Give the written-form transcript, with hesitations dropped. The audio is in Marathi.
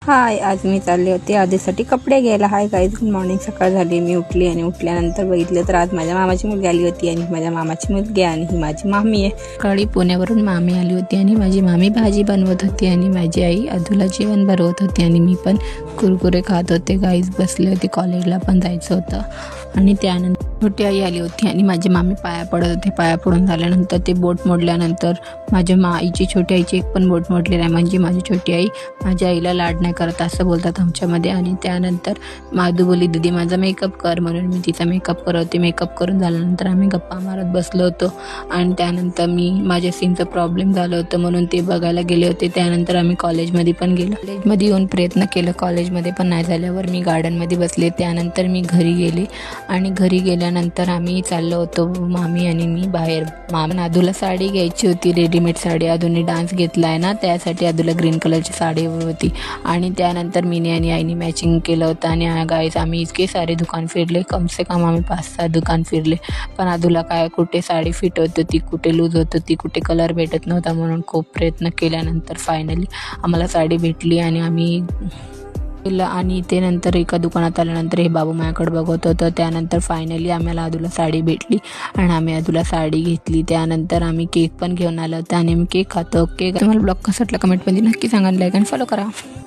हाय, आज मी चालले होते आधीसाठी कपडे घ्यायला. Hi guys, good morning. सकाळ झाली, मी उठली आणि उठल्यानंतर बघितलं तर आज माझ्या मामाची मुलगी आली होती आणि माझ्या मामाची मुलगी आणि ही माझी मामी आहे. सकाळी पुण्यावरून मामी आली होती आणि माझी मामी भाजी बनवत होती आणि माझी आई अधूला जेवण बनवत होती आणि मी पण कुरकुरे खात होते. गाईज बसले होते, कॉलेजला पण जायचं होतं. आणि त्यानंतर छोटी आई आली होती आणि माझी मामी पाया पडत होती. पाया पडून झाल्यानंतर ते बोट मोडल्यानंतर माझ्या आईची छोटी आईची एक पण बोट मोडलेली आहे. म्हणजे माझी छोटी आई माझ्या आईला लाड नाही करत असं बोलतात आमच्यामध्ये. आणि त्यानंतर माधू बोली, दीदी माझा मेकअप कर, म्हणून मी तिचा मेकअप करत होते. मेकअप करून झाल्यानंतर आम्ही गप्पा मारत बसलो होतो. आणि त्यानंतर माझ्या सीनचं प्रॉब्लेम झालं होतं म्हणून ते बघायला गेले होते. त्यानंतर आम्ही कॉलेजमध्ये पण गेलो. कॉलेजमध्ये येऊन प्रयत्न केलं, कॉलेजमध्ये पण नाही झाल्यावर मी गार्डनमध्ये बसले. त्यानंतर मी घरी गेले आणि घरी गेल्यानंतर आम्ही चाललो होतो, मामी आणि मी बाहेर. आदूला साडी घ्यायची होती, रेडीमेड साडी. अधूने डान्स घेतला आहे ना, त्यासाठी अधूला ग्रीन कलरची साडी होती. आणि त्यानंतर मीने आणि आईने मॅचिंग केलं होतं. आणि गाईज आम्ही इतके सारे दुकान फिरले, कमसे कम आम्ही 5-6 दुकान फिरले. पण अधूला काय कुठे साडी फिट होत होती, कुठे लूज होत होती, कुठे कलर भेटत नव्हता. म्हणून खूप प्रयत्न केल्यानंतर फायनली आम्हाला साडी भेटली आणि आम्ही आणि ते नंतर एका दुकानात आल्यानंतर हे बाबू माझ्याकडे बघत होतं. त्यानंतर फायनली आम्हाला अधूला साडी भेटली आणि आम्ही अधूला साडी घेतली. त्यानंतर आम्ही केक पण घेऊन आलो होतो आणि आम्ही केक खातो. केक तुम्हाला ब्लॉग कसा वाटला कमेंटमध्ये नक्की सांगा, लाईक आणि फॉलो करा.